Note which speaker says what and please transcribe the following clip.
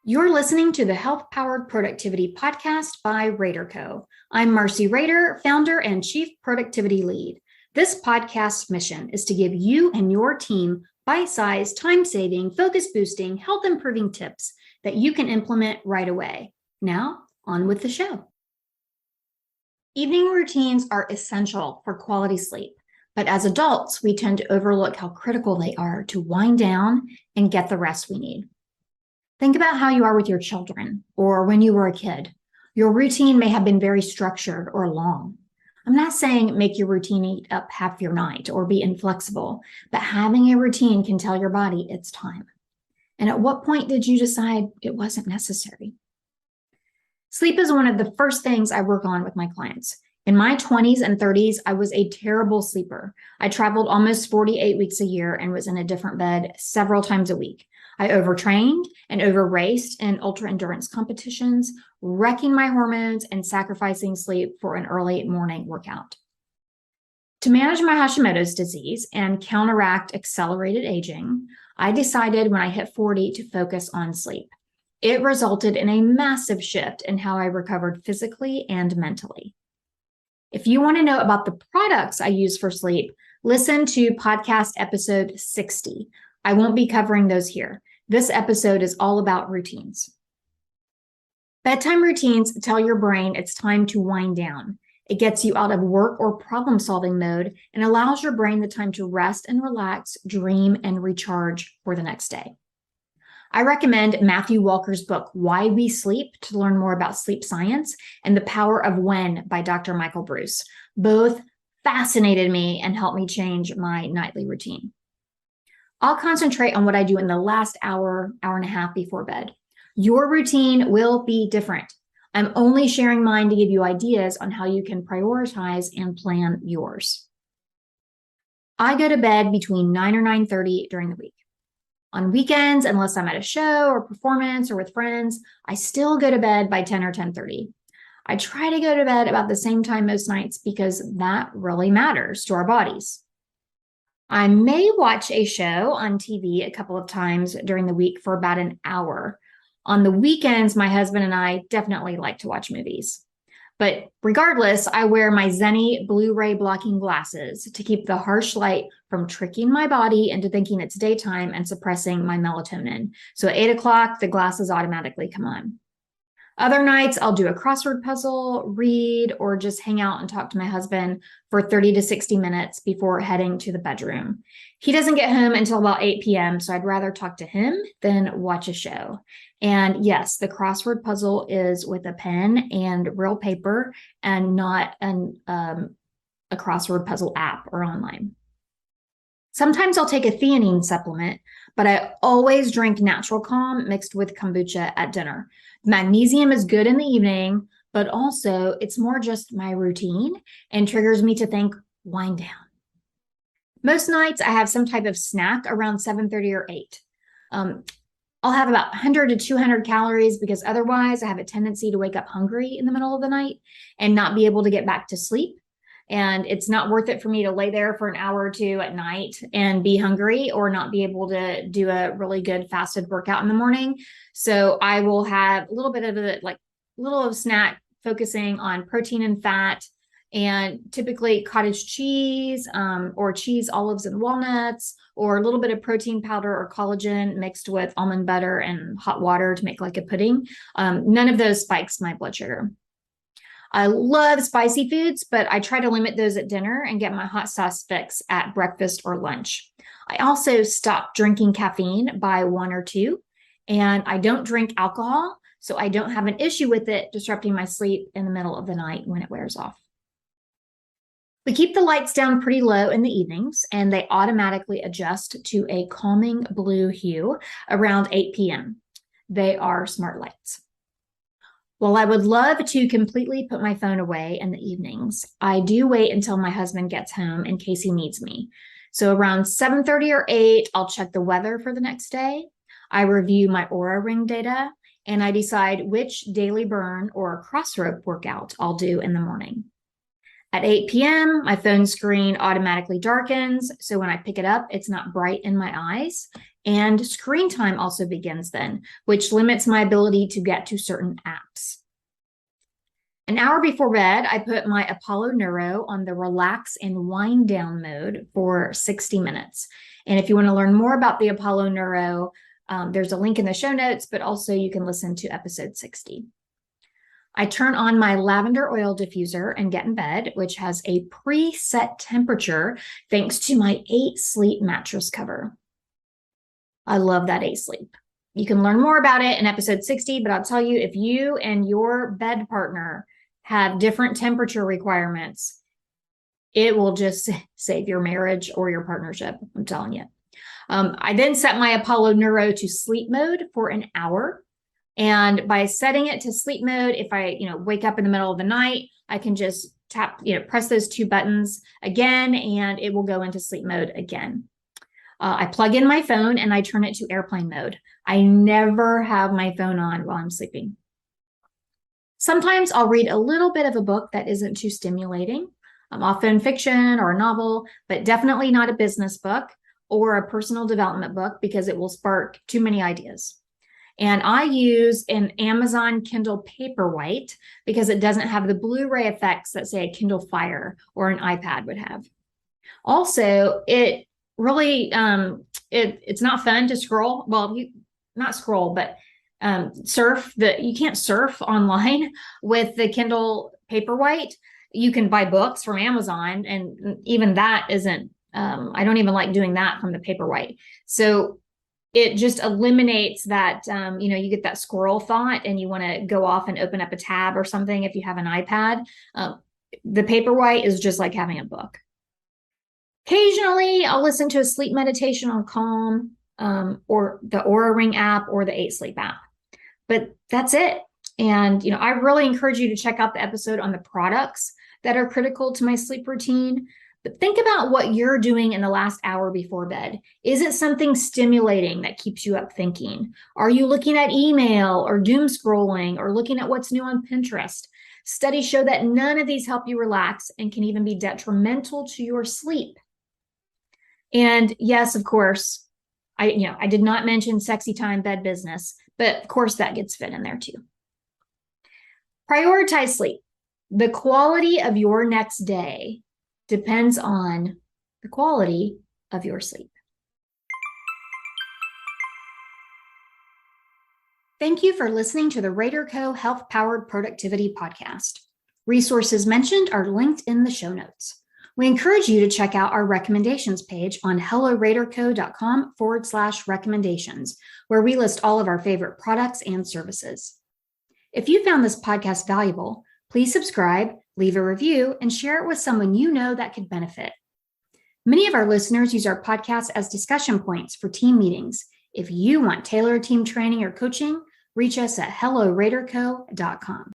Speaker 1: You're listening to the Health Powered Productivity Podcast by RaderCo. I'm Marcey Rader, founder and chief productivity lead. This podcast's mission is to give you and your team bite-sized, time-saving, focus-boosting, health-improving tips that you can implement right away. Now, on with the show. Evening routines are essential for quality sleep, but as adults, we tend to overlook how critical they are to wind down and get the rest we need. Think about how you are with your children or when you were a kid. Your routine may have been very structured or long. I'm not saying make your routine eat up half your night or be inflexible, but having a routine can tell your body it's time. And at what point did you decide it wasn't necessary? Sleep is one of the first things I work on with my clients. In my 20s and 30s, I was a terrible sleeper. I traveled almost 48 weeks a year and was in a different bed several times a week. I overtrained and over-raced in ultra-endurance competitions, wrecking my hormones and sacrificing sleep for an early morning workout. To manage my Hashimoto's disease and counteract accelerated aging, I decided when I hit 40 to focus on sleep. It resulted in a massive shift in how I recovered physically and mentally. If you want to know about the products I use for sleep, listen to podcast episode 60. I won't be covering those here. This episode is all about routines. Bedtime routines tell your brain it's time to wind down. It gets you out of work or problem-solving mode and allows your brain the time to rest and relax, dream, and recharge for the next day. I recommend Matthew Walker's book, Why We Sleep, to learn more about sleep science, and The Power of When by Dr. Michael Breus. Both fascinated me and helped me change my nightly routine. I'll concentrate on what I do in the last hour and a half before bed. Your routine will be different. I'm only sharing mine to give you ideas on how you can prioritize and plan yours. I go to bed between 9 or 9:30 during the week. On weekends, unless I'm at a show or performance or with friends, I still go to bed by 10 or 10:30. I try to go to bed about the same time most nights because that really matters to our bodies. I may watch a show on TV a couple of times during the week for about an hour. On the weekends, my husband and I definitely like to watch movies. But regardless, I wear my Zenni Blu-ray blocking glasses to keep the harsh light from tricking my body into thinking it's daytime and suppressing my melatonin. So at 8 o'clock, the glasses automatically come on. Other nights, I'll do a crossword puzzle, read, or just hang out and talk to my husband for 30 to 60 minutes before heading to the bedroom. He doesn't get home until about 8 p.m., so I'd rather talk to him than watch a show. And yes, the crossword puzzle is with a pen and real paper and not a crossword puzzle app or online. Sometimes I'll take a theanine supplement, but I always drink Natural Calm mixed with kombucha at dinner. Magnesium is good in the evening, but also it's more just my routine and triggers me to think, wind down. Most nights I have some type of snack around 7:30 or 8. I'll have about 100 to 200 calories because otherwise I have a tendency to wake up hungry in the middle of the night and not be able to get back to sleep. And it's not worth it for me to lay there for an hour or two at night and be hungry or not be able to do a really good fasted workout in the morning. So I will have a little bit of a snack focusing on protein and fat, and typically cottage cheese or cheese, olives, and walnuts, or a little bit of protein powder or collagen mixed with almond butter and hot water to make like a pudding. None of those spikes my blood sugar. I love spicy foods, but I try to limit those at dinner and get my hot sauce fix at breakfast or lunch. I also stop drinking caffeine by 1 or 2, and I don't drink alcohol, so I don't have an issue with it disrupting my sleep in the middle of the night when it wears off. We keep the lights down pretty low in the evenings, and they automatically adjust to a calming blue hue around 8 p.m. They are smart lights. While I would love to completely put my phone away in the evenings, I do wait until my husband gets home in case he needs me. So around 7:30 or 8, I'll check the weather for the next day. I review my Oura Ring data, and I decide which daily burn or crossrope workout I'll do in the morning. At 8 p.m., my phone screen automatically darkens. So when I pick it up, it's not bright in my eyes. And screen time also begins then, which limits my ability to get to certain apps. An hour before bed, I put my Apollo Neuro on the relax and wind down mode for 60 minutes. And if you want to learn more about the Apollo Neuro, there's a link in the show notes, but also you can listen to episode 60. I turn on my lavender oil diffuser and get in bed, which has a preset temperature thanks to my 8 Sleep mattress cover. I love that 8 Sleep. You can learn more about it in episode 60, but I'll tell you, if you and your bed partner have different temperature requirements, it will just save your marriage or your partnership. I'm telling you. I then set my Apollo Neuro to sleep mode for an hour. And by setting it to sleep mode, if I, wake up in the middle of the night, I can just tap, press those 2 buttons again, and it will go into sleep mode again. I plug in my phone and I turn it to airplane mode. I never have my phone on while I'm sleeping. Sometimes I'll read a little bit of a book that isn't too stimulating, often fiction or a novel, but definitely not a business book or a personal development book because it will spark too many ideas. And I use an Amazon Kindle Paperwhite because it doesn't have the Blu-ray effects that, say, a Kindle Fire or an iPad would have. Also, it really, it's not fun to scroll. Well, not scroll, but surf. You can't surf online with the Kindle Paperwhite. You can buy books from Amazon, and even that isn't, I don't even like doing that from the Paperwhite. So it just eliminates that, you get that squirrel thought and you want to go off and open up a tab or something if you have an iPad. The Paperwhite is just like having a book. Occasionally, I'll listen to a sleep meditation on Calm or the Oura Ring app or the 8 Sleep app. But that's it. And, I really encourage you to check out the episode on the products that are critical to my sleep routine. But think about what you're doing in the last hour before bed. Is it something stimulating that keeps you up thinking? Are you looking at email or doom scrolling or looking at what's new on Pinterest? Studies show that none of these help you relax and can even be detrimental to your sleep. And yes, of course, I did not mention sexy time bed business, but of course that gets fit in there too. Prioritize sleep. The quality of your next day depends on the quality of your sleep. Thank you for listening to the RaderCo Health Powered Productivity Podcast. Resources mentioned are linked in the show notes. We encourage you to check out our recommendations page on helloraderco.com/recommendations, where we list all of our favorite products and services. If you found this podcast valuable, please subscribe, leave a review, and share it with someone you know that could benefit. Many of our listeners use our podcast as discussion points for team meetings. If you want tailored team training or coaching, reach us at helloraderco.com.